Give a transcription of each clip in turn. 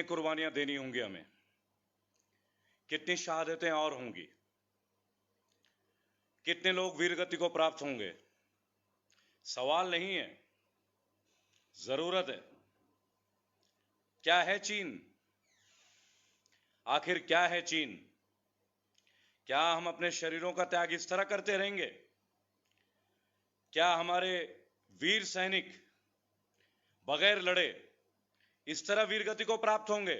कुर्बानियां देनी होंगी हमें, कितनी शहादतें और होंगी, कितने लोग वीरगति को प्राप्त होंगे। सवाल नहीं है, जरूरत है। क्या है चीन? आखिर क्या है चीन? क्या हम अपने शरीरों का त्याग इस तरह करते रहेंगे? क्या हमारे वीर सैनिक बगैर लड़े इस तरह वीरगति को प्राप्त होंगे?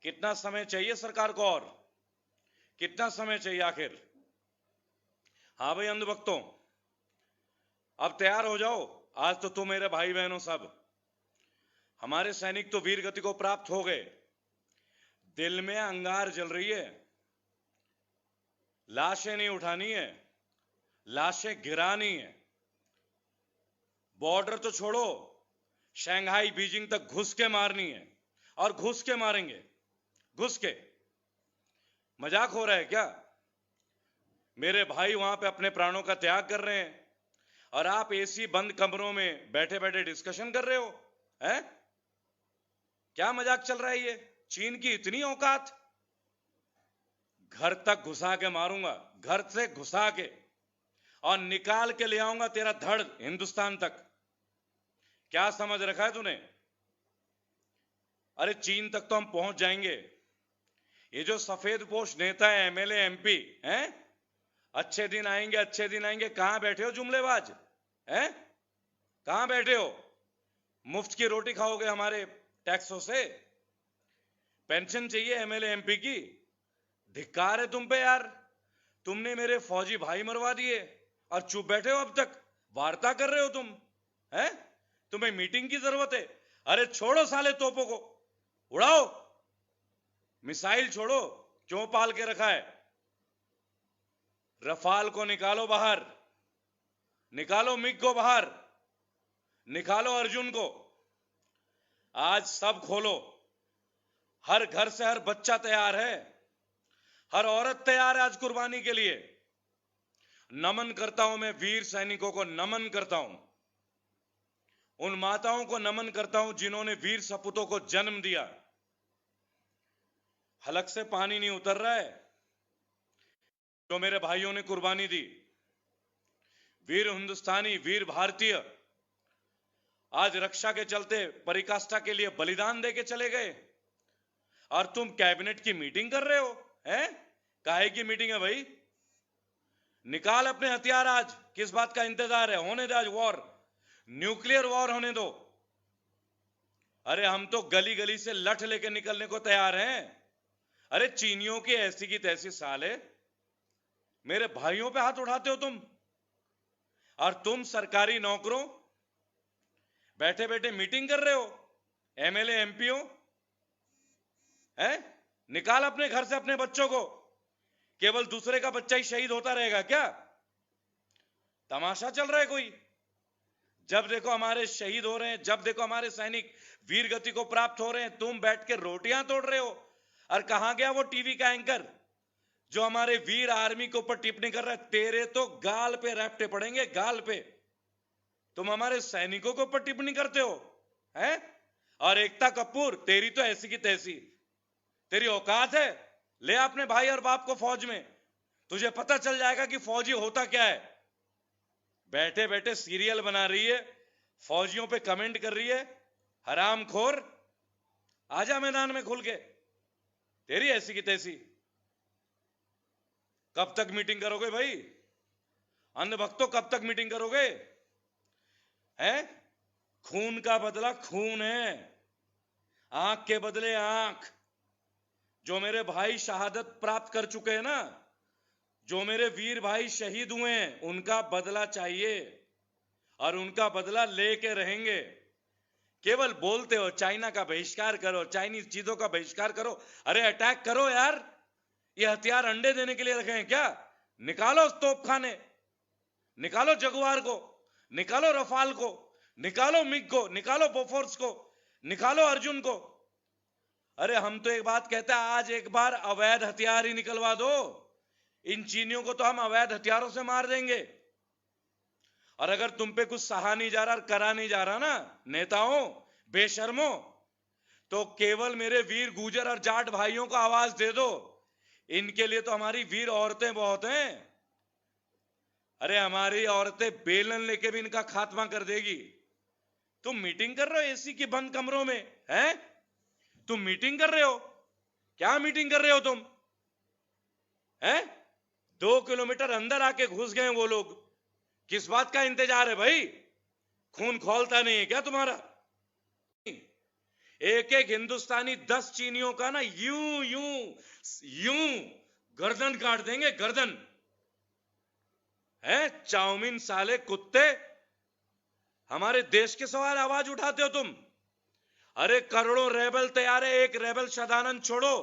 कितना समय चाहिए सरकार को और कितना समय चाहिए आखिर? हाँ भाई अंधभक्तों, अब तैयार हो जाओ। आज तो तुम मेरे भाई बहनों सब, हमारे सैनिक तो वीरगति को प्राप्त हो गए। दिल में अंगार जल रही है, लाशें नहीं उठानी है, लाशें गिरानी है। बॉर्डर तो छोड़ो, शंघाई बीजिंग तक घुस के मारनी है, और घुस के मारेंगे, घुस के। मजाक हो रहा है क्या? मेरे भाई वहां पे अपने प्राणों का त्याग कर रहे हैं और आप एसी बंद कमरों में बैठे बैठे डिस्कशन कर रहे हो, हैं? क्या मजाक चल रहा है ये? चीन की इतनी औकात? घर तक घुसा के मारूंगा, घर से घुसा के, और निकाल के ले आऊंगा तेरा धड़ हिंदुस्तान तक। क्या समझ रखा है तूने? अरे चीन तक तो हम पहुंच जाएंगे। ये जो सफेद पोश नेता है, एमएलए एमपी हैं, अच्छे दिन आएंगे, अच्छे दिन आएंगे। कहां बैठे हो जुमलेबाज, हैं? कहां बैठे हो? मुफ्त की रोटी खाओगे हमारे टैक्सों से? पेंशन चाहिए एमएलए एमपी की? धिक्कार है तुम पे यार। तुमने मेरे फौजी भाई मरवा दिए और चुप बैठे हो अब तक, वार्ता कर रहे हो तुम, हैं? तुम्हें मीटिंग की जरूरत है? अरे छोड़ो साले तोपों को, उड़ाओ मिसाइल, छोड़ो। क्यों पाल के रखा है? रफाल को निकालो बाहर, निकालो मिग को बाहर, निकालो अर्जुन को। आज सब खोलो। हर घर से हर बच्चा तैयार है, हर औरत तैयार है आज कुर्बानी के लिए। नमन करता हूं मैं वीर सैनिकों को, नमन करता हूं उन माताओं को, नमन करता हूं जिन्होंने वीर सपूतों को जन्म दिया। हलक से पानी नहीं उतर रहा है। जो मेरे भाइयों ने कुर्बानी दी, वीर हिंदुस्तानी, वीर भारतीय, आज रक्षा के चलते परिकाष्ठा के लिए बलिदान देके चले गए, और तुम कैबिनेट की मीटिंग कर रहे हो, हैं? काहे की मीटिंग है भाई? निकाल अपने हथियार आज। किस बात का इंतजार है? होने दे आज वॉर, न्यूक्लियर वॉर होने दो। अरे हम तो गली गली से लठ लेके निकलने को तैयार हैं। अरे चीनियों की ऐसी की तैसी साले, मेरे भाइयों पे हाथ उठाते हो तुम। और तुम सरकारी नौकरों बैठे बैठे मीटिंग कर रहे हो, एमएलए एमपी हो, हैं? निकाल अपने घर से अपने बच्चों को। केवल दूसरे का बच्चा ही शहीद होता रहेगा क्या? तमाशा चल रहा है कोई? जब देखो हमारे शहीद हो रहे हैं, जब देखो हमारे सैनिक वीर गति को प्राप्त हो रहे हैं, तुम बैठ के रोटियां तोड़ रहे हो। और कहां गया वो टीवी का एंकर जो हमारे वीर आर्मी के ऊपर टिप्पणी कर रहा है? तेरे तो गाल पे रैप्टे पड़ेंगे, गाल पे। तुम हमारे सैनिकों के ऊपर टिप्पणी करते हो, हैं? और एकता कपूर, तेरी तो ऐसी की तैसी, तेरी औकात है? ले अपने भाई और बाप को फौज में, तुझे पता चल जाएगा कि फौजी होता क्या है। बैठे बैठे सीरियल बना रही है, फौजियों पे कमेंट कर रही है, हरामखोर। आजा मैदान में खुल के, तेरी ऐसी की तैसी। कब तक मीटिंग करोगे भाई? अंधभक्तों, कब तक मीटिंग करोगे? हैं? खून का बदला खून है, आंख के बदले आंख। जो मेरे भाई शहादत प्राप्त कर चुके हैं ना, जो मेरे वीर भाई शहीद हुए हैं, उनका बदला चाहिए और उनका बदला लेके रहेंगे। केवल बोलते हो चाइना का बहिष्कार करो, चाइनीज चीजों का बहिष्कार करो। अरे अटैक करो यार, ये हथियार अंडे देने के लिए रखे हैं क्या? निकालो तोपखाने, निकालो जगुआर को, निकालो रफाल को, निकालो मिग को, निकालो बोफोर्स को, निकालो अर्जुन को। अरे हम तो एक बात कहते हैं, आज एक बार अवैध हथियार ही निकलवा दो। इन चीनियों को तो हम अवैध हथियारों से मार देंगे। और अगर तुम पे कुछ सहा नहीं जा रहा, करा नहीं जा रहा ना नेताओं, बेशर्मो, तो केवल मेरे वीर गुर्जर और जाट भाइयों को आवाज दे दो। इनके लिए तो हमारी वीर औरतें बहुत हैं। अरे हमारी औरतें बेलन लेके भी इनका खात्मा कर देगी। तुम मीटिंग कर रहे हो एसी के बंद कमरों में, हैं? तुम मीटिंग कर रहे हो? क्या मीटिंग कर रहे हो तुम, हैं? 2 किलोमीटर अंदर आके घुस गए वो लोग। किस बात का इंतजार है भाई? खून खौलता नहीं है क्या तुम्हारा? एक एक हिंदुस्तानी 10 चीनियों का ना यूं यूं यूं गर्दन काट देंगे, गर्दन। है चाउमीन साले कुत्ते, हमारे देश के सवाल आवाज उठाते हो तुम। अरे करोड़ों रेबल तैयार है, एक रेबल सदानंद छोड़ो,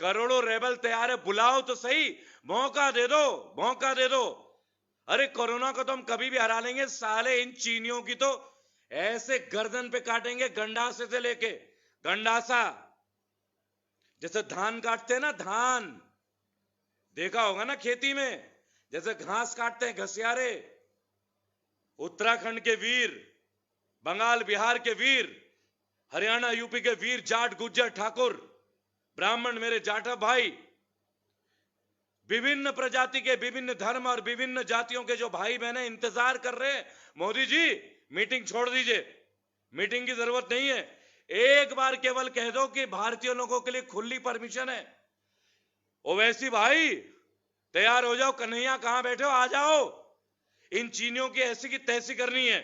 करोड़ों रेबल तैयार है, बुलाओ तो सही, मौका दे दो, मौका दे दो। अरे कोरोना को तो हम कभी भी हरा लेंगे, साले इन चीनियों की तो ऐसे गर्दन पे काटेंगे, गंडासे से लेके, गंडासा जैसे धान काटते हैं ना, धान देखा होगा ना खेती में, जैसे घास काटते हैं घसियारे। उत्तराखंड के वीर, बंगाल बिहार के वीर, हरियाणा यूपी के वीर, जाट गुज्जर ठाकुर ब्राह्मण, मेरे जाटा भाई, विभिन्न प्रजाति के, विभिन्न धर्म और विभिन्न जातियों के जो भाई बहने इंतजार कर रहे हैं, मोदी जी मीटिंग छोड़ दीजिए, मीटिंग की जरूरत नहीं है। एक बार केवल कह दो कि भारतीय लोगों के लिए खुली परमिशन है। ओवैसी भाई तैयार हो जाओ, कन्हैया कहां बैठे हो, आ जाओ। इन चीनियों की ऐसी की तैसी करनी है,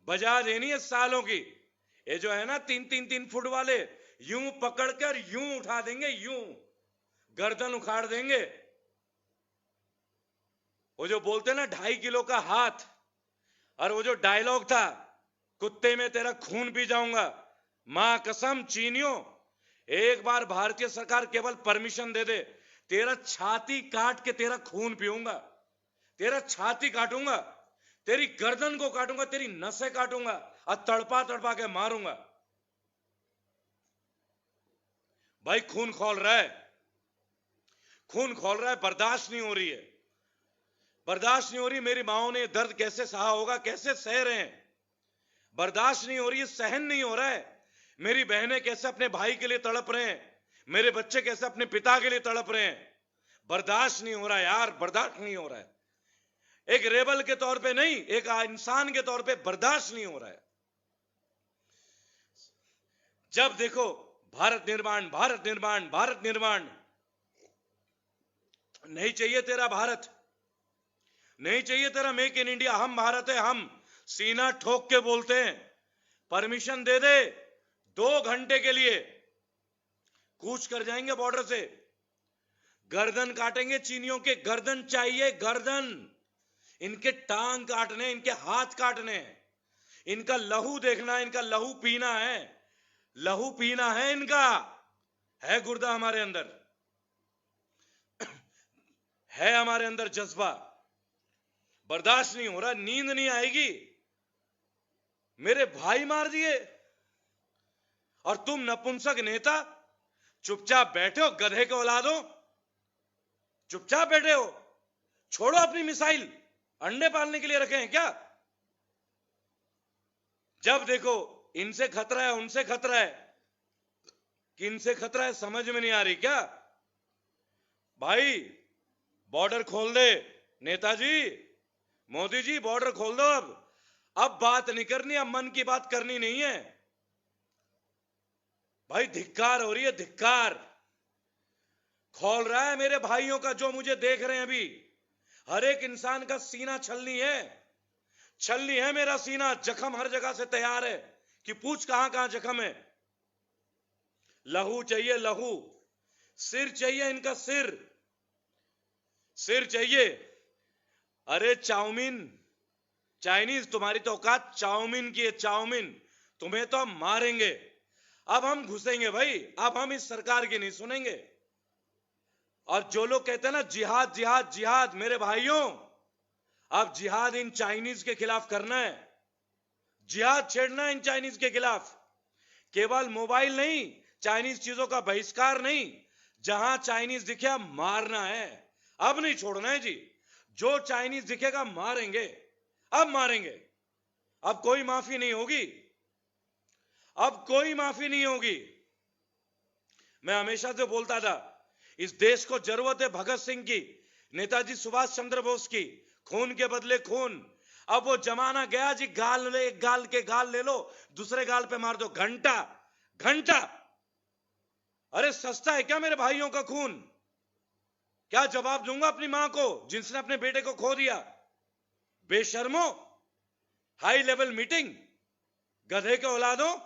बजा देनी है सालों की। ये जो है ना 3-3 फुट वाले, यूं पकड़कर यूं उठा देंगे, यूं गर्दन उखाड़ देंगे। वो जो बोलते ना 2.5 किलो का हाथ, और वो जो डायलॉग था, कुत्ते में तेरा खून पी जाऊंगा, मां कसम चीनियों, एक बार भारतीय सरकार केवल परमिशन दे दे, तेरा छाती काट के तेरा खून पीऊंगा, तेरा छाती काटूंगा, तेरी गर्दन को काटूंगा, तेरी नसें काटूंगा और तड़पा तड़पा के मारूंगा। भाई खून खौल रहा है, खून खौल रहा है, बर्दाश्त नहीं हो रही है, बर्दाश्त नहीं हो रही। मेरी माओ ने दर्द कैसे सहा होगा, कैसे सह रहे हैं, बर्दाश्त नहीं हो रही है, सहन नहीं हो रहा है। मेरी बहनें कैसे अपने भाई के लिए तड़प रहे हैं, मेरे बच्चे कैसे अपने पिता के लिए तड़प रहे हैं, बर्दाश्त नहीं हो रहा यार, बर्दाश्त नहीं हो रहा है। एक रेबल के तौर पे नहीं, एक इंसान के तौर पे बर्दाश्त नहीं हो रहा है। जब देखो भारत निर्माण, भारत निर्माण, भारत निर्माण, नहीं चाहिए तेरा भारत, नहीं चाहिए तेरा मेक इन इंडिया, हम भारत है, हम सीना ठोक के बोलते हैं। परमिशन दे दे, 2 घंटे के लिए कूच कर जाएंगे बॉर्डर से, गर्दन काटेंगे चीनियों के, गर्दन चाहिए, गर्दन, इनके टांग काटने, इनके हाथ काटने, इनका लहू देखना, इनका लहू पीना है, लहू पीना है इनका, है गुर्दा हमारे अंदर, है हमारे अंदर जज्बा, बर्दाश्त नहीं हो रहा, नींद नहीं आएगी। मेरे भाई मार दिए और तुम नपुंसक नेता चुपचाप बैठे हो, गधे के औलादो, चुपचाप बैठे हो। छोड़ो अपनी मिसाइल, अंडे पालने के लिए रखे हैं क्या? जब देखो इनसे खतरा है, उनसे खतरा है, किनसे खतरा है समझ में नहीं आ रही क्या? भाई बॉर्डर खोल दे, नेताजी, मोदी जी बॉर्डर खोल दो। अब बात नहीं करनी, अब मन की बात करनी नहीं है भाई। धिक्कार हो रही है, धिक्कार खोल रहा है मेरे भाइयों का, जो मुझे देख रहे हैं अभी। हर एक इंसान का सीना छलनी है, छलनी है मेरा सीना, जख्म हर जगह से तैयार है कि पूछ कहां कहां जख्म है। लहू चाहिए, लहू, सिर चाहिए इनका, सिर, सिर चाहिए। अरे चाउमीन, चाइनीज, तुम्हारी तो औकात चाउमीन की है, चाउमीन, तुम्हें तो हम मारेंगे। अब हम घुसेंगे भाई, अब हम इस सरकार की नहीं सुनेंगे। और जो लोग कहते हैं ना जिहाद जिहाद जिहाद, मेरे भाइयों अब जिहाद इन चाइनीज के खिलाफ करना है, जिहाद छेड़ना है इन चाइनीज के खिलाफ। केवल मोबाइल नहीं, चाइनीज चीजों का बहिष्कार नहीं, जहां चाइनीज दिखे मारना है, अब नहीं छोड़ना है जी। जो चाइनीज दिखेगा मारेंगे, अब मारेंगे, अब कोई माफी नहीं होगी। अब कोई माफी नहीं होगी। मैं हमेशा से बोलता था, इस देश को जरूरत है भगत सिंह की, नेताजी सुभाष चंद्र बोस की, खून के बदले खून। अब वो जमाना गया जी, एक गाल ले लो, दूसरे गाल पे मार दो, घंटा घंटा। अरे सस्ता है क्या मेरे भाइयों का खून? क्या जवाब दूंगा अपनी मां को जिसने अपने बेटे को खो दिया? बेशर्मो, हाई लेवल मीटिंग, गधे के औलादों,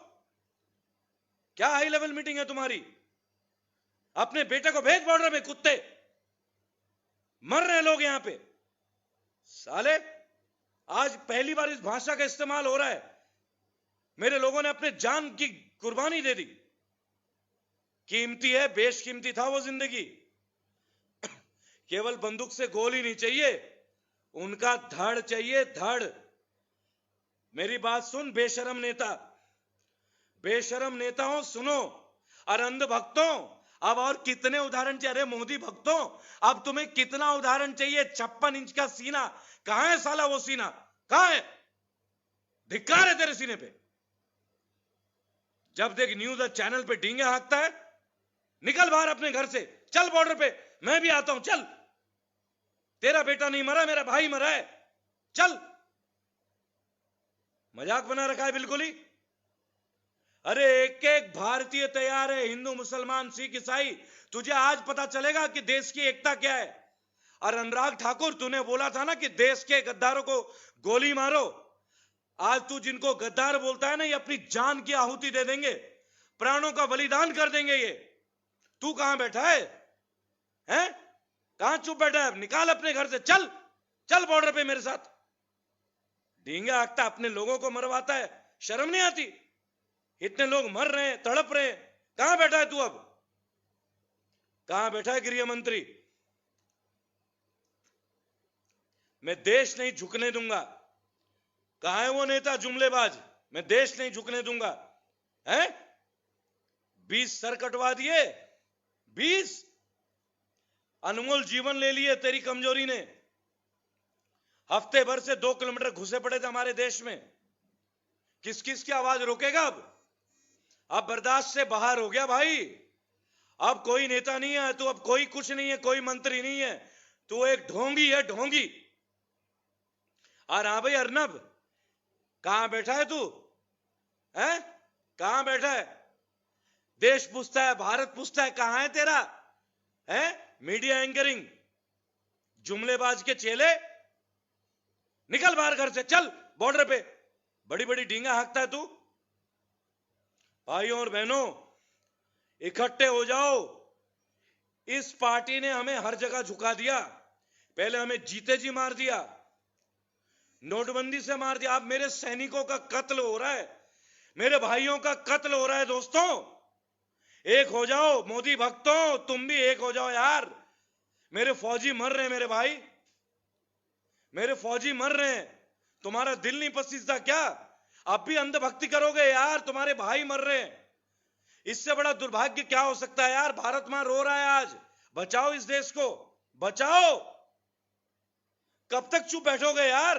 क्या हाई लेवल मीटिंग है तुम्हारी? अपने बेटे को भेज बॉर्डर में, कुत्ते मर रहे लोग यहां पे। साले, आज पहली बार इस भाषा का इस्तेमाल हो रहा है। मेरे लोगों ने अपने जान की कुर्बानी दे दी। कीमती है, बेशकीमती था वो जिंदगी। केवल बंदूक से गोली नहीं चाहिए, उनका धड़ चाहिए, धड़। मेरी बात सुन बेशरम नेता, बेशरम नेताओं सुनो। और अंध भक्तों, अब और कितने उदाहरण चाहिए? अरे मोदी भक्तों, अब तुम्हें कितना उदाहरण चाहिए? 56 इंच का सीना, कहां है साला वो सीना? कहां है? धिक्कार है तेरे सीने पे। जब देख न्यूज चैनल पे डींगे हाँकता है। निकल बाहर अपने घर से, चल बॉर्डर पे, मैं भी आता हूं, चल। तेरा बेटा नहीं मरा, मेरा भाई मरा है, चल। मजाक बना रखा है बिल्कुल ही। अरे एक एक भारतीय तैयार है, हिंदू मुसलमान सिख ईसाई। तुझे आज पता चलेगा कि देश की एकता क्या है। और अनुराग ठाकुर, तूने बोला था ना कि देश के गद्दारों को गोली मारो। आज तू जिनको गद्दार बोलता है ना, ये अपनी जान की आहुति दे देंगे, प्राणों का बलिदान कर देंगे ये। तू कहां बैठा है? हैं? कहां चुप बैठा है? निकाल अपने घर से, चल चल बॉर्डर पे मेरे साथ। डींगा हाँकता, अपने लोगों को मरवाता है, शर्म नहीं आती? इतने लोग मर रहे हैं, तड़प रहे हैं, कहां बैठा है तू? अब कहां बैठा है गृह मंत्री? मैं देश नहीं झुकने दूंगा। कहां है वो नेता जुमलेबाज? मैं देश नहीं झुकने दूंगा। हैं? 20 सर कटवा दिए, 20 अनमोल जीवन ले लिए तेरी कमजोरी ने। हफ्ते भर से 2 किलोमीटर घुसे पड़े थे हमारे देश में। किस किस की आवाज रोकेगा? अब बर्दाश्त से बाहर हो गया भाई। अब कोई नेता नहीं है तू, अब कोई कुछ नहीं है, कोई मंत्री नहीं है, तू एक ढोंगी है, ढोंगी। और हाँ भाई अर्नब, कहां बैठा है तू? है? कहां बैठा है? देश पूछता है, भारत पूछता है, कहां है तेरा? है मीडिया एंकरिंग, जुमलेबाज के चेले। निकल बाहर घर से, चल बॉर्डर पे, बड़ी बड़ी डींगा हाँकता है तू। भाइयों और बहनों, इकट्ठे हो जाओ। इस पार्टी ने हमें हर जगह झुका दिया। पहले हमें जीते जी मार दिया, नोटबंदी से मार दिया, अब मेरे सैनिकों का कत्ल हो रहा है, मेरे भाइयों का कत्ल हो रहा है। दोस्तों एक हो जाओ, मोदी भक्तों तुम भी एक हो जाओ यार। मेरे फौजी मर रहे हैं, मेरे भाई, मेरे फौजी मर रहे हैं। तुम्हारा दिल नहीं पसीजता क्या? अब भी अंधभक्ति करोगे यार? तुम्हारे भाई मर रहे हैं, इससे बड़ा दुर्भाग्य क्या हो सकता है यार? भारत मां रो रहा है आज, बचाओ इस देश को, बचाओ। कब तक चुप बैठोगे यार?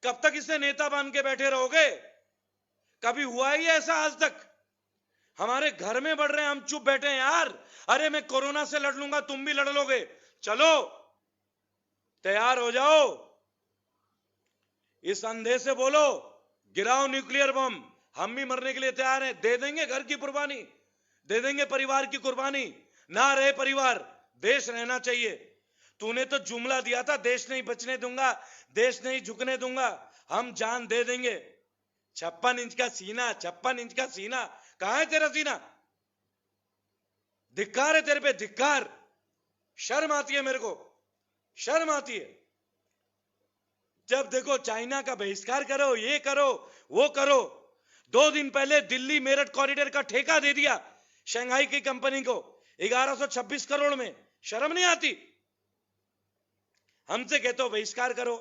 कब तक इसे नेता बन के बैठे रहोगे? कभी हुआ ही ऐसा आज तक? हमारे घर में बढ़ रहे हैं, हम चुप बैठे हैं यार। अरे मैं कोरोना से लड़ लूंगा, तुम भी लड़ लोगे, चलो तैयार हो जाओ। इस अंधे से बोलो गिराओ न्यूक्लियर बम, हम भी मरने के लिए तैयार हैं, दे देंगे घर की कुर्बानी, दे देंगे परिवार की कुर्बानी। ना रहे परिवार, देश रहना चाहिए। तूने तो जुमला दिया था, देश नहीं बचने दूंगा, देश नहीं झुकने दूंगा, हम जान दे देंगे। 56 इंच का सीना, 56 इंच का सीना, कहां है तेरा सीना? धिक्कार है तेरे पे, धिक्कार। शर्म आती है मेरे को, शर्म आती है। जब देखो चाइना का बहिष्कार करो, ये करो, वो करो। 2 दिन पहले दिल्ली मेरठ कॉरिडोर का ठेका दे दिया शंघाई की कंपनी को 1126 करोड़ में। शर्म नहीं आती? हमसे कहते हो बहिष्कार करो,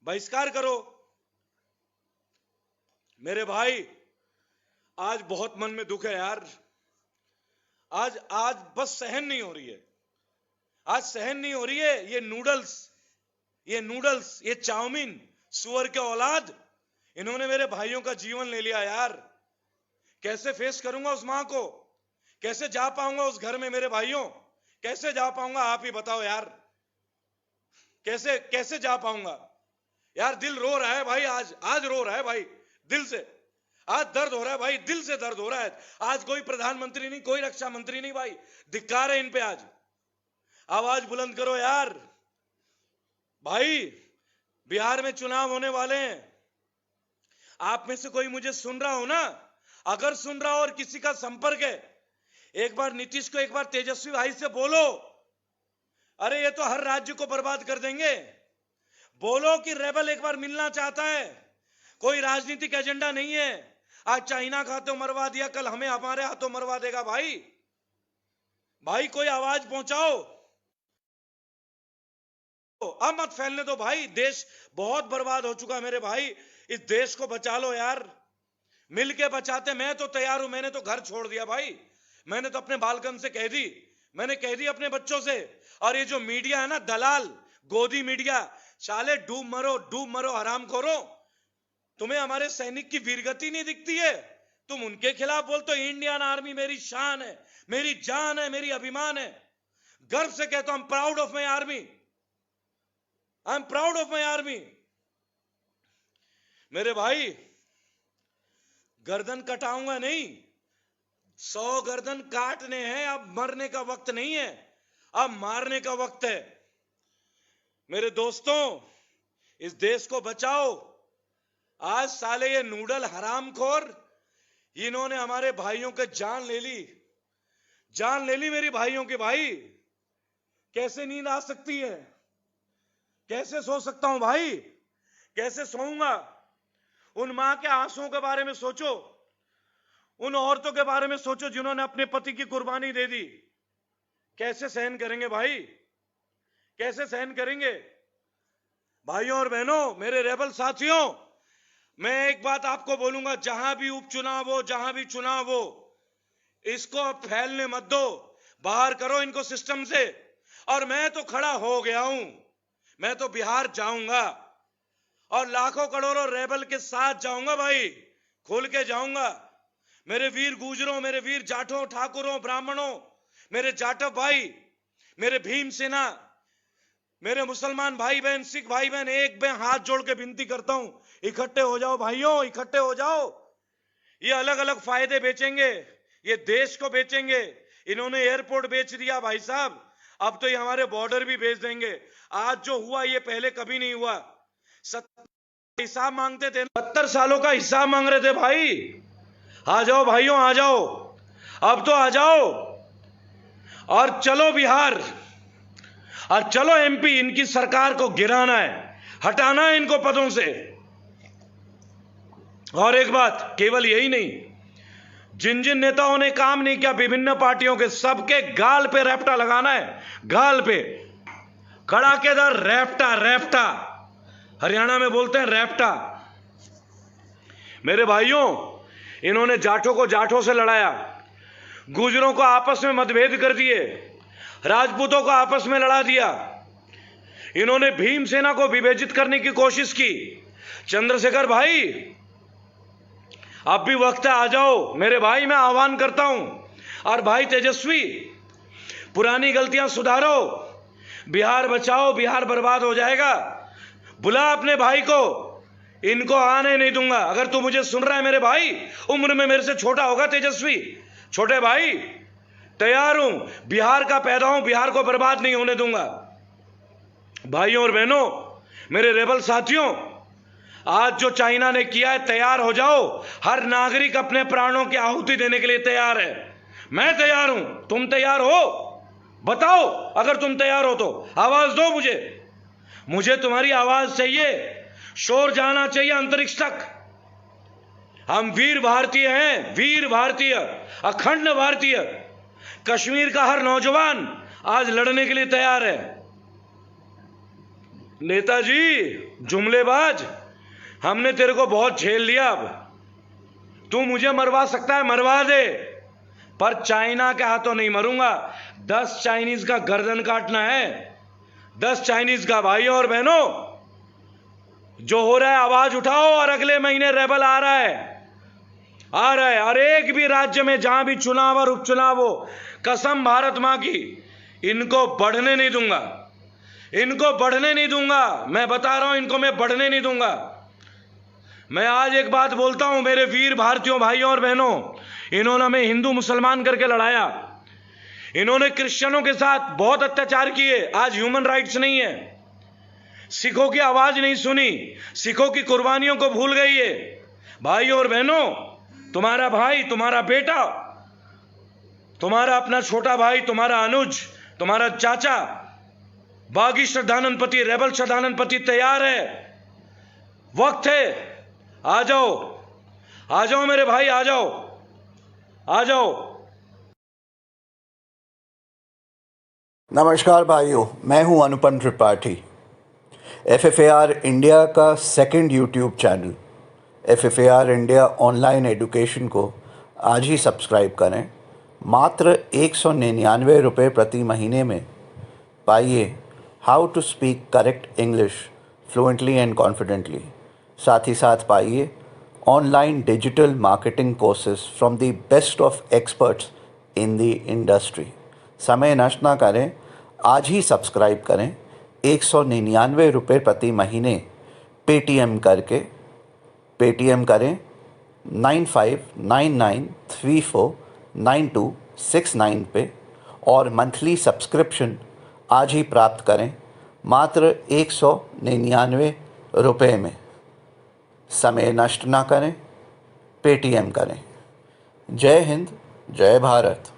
बहिष्कार करो। मेरे भाई आज बहुत मन में दुख है यार। आज आज बस सहन नहीं हो रही है, आज सहन नहीं हो रही है। ये नूडल्स, ये चाउमीन, सुअर के औलाद, इन्होंने मेरे भाइयों का जीवन ले लिया यार। कैसे फेस करूंगा उस मां को? कैसे जा पाऊंगा उस घर में मेरे भाइयों? कैसे जा पाऊंगा? आप ही बताओ यार, कैसे कैसे जा पाऊंगा यार? दिल रो रहा है भाई, आज रो रहा है भाई दिल से। आज दर्द हो रहा है भाई, दिल से दर्द हो रहा है। आज कोई प्रधानमंत्री नहीं, कोई रक्षा मंत्री नहीं भाई, धिक्कार है इन पे। आज आवाज बुलंद करो यार भाई। बिहार में चुनाव होने वाले हैं। आप में से कोई मुझे सुन रहा हो ना? अगर सुन रहा हो और किसी का संपर्क है, एक बार नीतीश को, एक बार तेजस्वी भाई से बोलो, अरे ये तो हर राज्य को बर्बाद कर देंगे। बोलो कि रेबल एक बार मिलना चाहता है, कोई राजनीतिक एजेंडा नहीं है। आज चाइना का हाथों मरवा दिया, कल हमें हमारे हाथों मरवा देगा भाई। भाई कोई आवाज पहुंचाओ। अब मत फैलने दो भाई, देश बहुत बर्बाद हो चुका मेरे भाई। इस देश को बचा लो यार, मिलके बचाते। मैं तो तैयार हूं, मैंने तो घर छोड़ दिया भाई। मैंने तो अपने बालकन से कह दी, मैंने कह दी अपने बच्चों से। और ये जो मीडिया है ना, दलाल गोदी मीडिया, साले डूब मरो हराम खोरो। तुम्हें हमारे सैनिक की वीरगति नहीं दिखती है? तुम उनके खिलाफ बोलते हो। इंडियन आर्मी मेरी शान है, मेरी जान है, मेरी अभिमान है। गर्व से कहता हूं, I am proud of my army, I am proud of my army. मेरे भाई, गर्दन कटाऊंगा नहीं, 100 गर्दन काटने हैं। अब मरने का वक्त नहीं है, अब मारने का वक्त है। मेरे दोस्तों, इस देश को बचाओ। आज साले ये नूडल हरामखोर, इन्होंने हमारे भाइयों के जान ले ली, जान ले ली मेरी भाइयों की। भाई कैसे नींद आ सकती है? कैसे सो सकता हूं भाई? कैसे सोऊंगा? उन मां के आंसुओं के बारे में सोचो, उन औरतों के बारे में सोचो जिन्होंने अपने पति की कुर्बानी दे दी। कैसे सहन करेंगे भाई? कैसे सहन करेंगे? भाइयों और बहनों, मेरे रेबल साथियों, मैं एक बात आपको बोलूंगा, जहां भी उपचुनाव हो, जहां भी चुनाव हो, इसको फैलने मत दो, बाहर करो इनको सिस्टम से। और मैं तो खड़ा हो गया हूं, मैं तो बिहार जाऊंगा और लाखों करोड़ों रेबल के साथ जाऊंगा भाई, खुल के जाऊंगा। मेरे वीर गुजरों, मेरे वीर जाटों, ठाकुरों, ब्राह्मणों, मेरे जाटव भाई, मेरे भीम सेना, मेरे मुसलमान भाई बहन, सिख भाई बहन, एक मैं हाथ जोड़ के विनती करता हूं, इकट्ठे हो जाओ भाइयों, इकट्ठे हो जाओ। ये अलग अलग फायदे बेचेंगे, ये देश को बेचेंगे। इन्होंने एयरपोर्ट बेच दिया भाई साहब, अब तो ये हमारे बॉर्डर भी बेच देंगे। आज जो हुआ ये पहले कभी नहीं हुआ। 70 हिसाब मांगते थे, 70 सालों का हिसाब मांग रहे थे भाई। आ जाओ भाइयों, आ जाओ, अब तो आ जाओ। और चलो बिहार, और चलो एमपी, इनकी सरकार को गिराना है, हटाना है इनको पदों से। और एक बात, केवल यही नहीं, जिन जिन नेताओं ने काम नहीं किया विभिन्न पार्टियों के, सबके गाल पे रैप्टा लगाना है, गाल पे कड़ाकेदार रैप्टा। रैप्टा हरियाणा में बोलते हैं, रैप्टा। मेरे भाइयों, इन्होंने जाटों को जाटों से लड़ाया, गुजरों को आपस में मतभेद कर दिए, राजपूतों को आपस में लड़ा दिया। इन्होंने भीम सेना को विभाजित करने की कोशिश की। चंद्रशेखर भाई, अब भी वक्त है, आ जाओ मेरे भाई, मैं आह्वान करता हूं। और भाई तेजस्वी, पुरानी गलतियां सुधारो, बिहार बचाओ, बिहार बर्बाद हो जाएगा। बुला अपने भाई को, इनको आने नहीं दूंगा। अगर तू मुझे सुन रहा है मेरे भाई, उम्र में मेरे से छोटा होगा तेजस्वी, छोटे भाई, तैयार हूं, बिहार का पैदा हूं, बिहार को बर्बाद नहीं होने दूंगा। भाइयों और बहनों, मेरे रेबल साथियों, आज जो चाइना ने किया है, तैयार हो जाओ। हर नागरिक अपने प्राणों की आहुति देने के लिए तैयार है। मैं तैयार हूं, तुम तैयार हो? बताओ, अगर तुम तैयार हो तो आवाज दो मुझे तुम्हारी आवाज चाहिए, शोर जाना चाहिए अंतरिक्ष तक। हम वीर भारतीय हैं, वीर भारतीय, अखंड भारतीय। कश्मीर का हर नौजवान आज लड़ने के लिए तैयार है। नेताजी जुमलेबाज, हमने तेरे को बहुत झेल लिया, अब तू मुझे मरवा सकता है, मरवा दे, पर चाइना के हाथों नहीं मरूंगा। 10 चाइनीज का गर्दन काटना है, 10 चाइनीज का। भाइयों और बहनों, जो हो रहा है आवाज उठाओ। और अगले महीने रेबल आ रहा है, आ रहा है। और एक भी राज्य में जहां भी चुनाव और उपचुनाव हो, कसम भारत मां की, इनको बढ़ने नहीं दूंगा, इनको बढ़ने नहीं दूंगा। मैं बता रहा हूं, इनको मैं बढ़ने नहीं दूंगा। मैं आज एक बात बोलता हूं, मेरे वीर भारतीयों भाइयों और बहनों, इन्होंने हमें हिंदू मुसलमान करके लड़ाया, इन्होंने क्रिश्चियनों के साथ बहुत अत्याचार किए। आज ह्यूमन राइट्स नहीं है, सिखों की आवाज नहीं सुनी, सिखों की कुर्बानियों को भूल गई है। भाइयों और बहनों, तुम्हारा भाई, तुम्हारा बेटा, तुम्हारा अपना छोटा भाई, तुम्हारा अनुज, तुम्हारा चाचा बागी श्रद्धानंद पति, रेबल श्रद्धानंद पति तैयार है। वक्त है, आ जाओ, आ जाओ मेरे भाई, आ जाओ, आ जाओ। नमस्कार भाइयों, मैं हूं अनुपम त्रिपाठी। FFAR इंडिया का second YouTube channel FFAR India online education को आज ही सब्सक्राइब करें। मात्र 199 रुपये प्रति महीने में पाइए how to speak correct English fluently and confidently. साथ ही साथ पाइए online digital marketing courses from the best of experts in the industry. समय नष्ट ना करें, आज ही सब्सक्राइब करें। 199 रुपये प्रति महीने पेटीएम करें 9599349269 पे, और मंथली सब्सक्रिप्शन आज ही प्राप्त करें मात्र 199 रुपये में। समय नष्ट ना करें, पेटीएम करें। जय हिंद, जय भारत।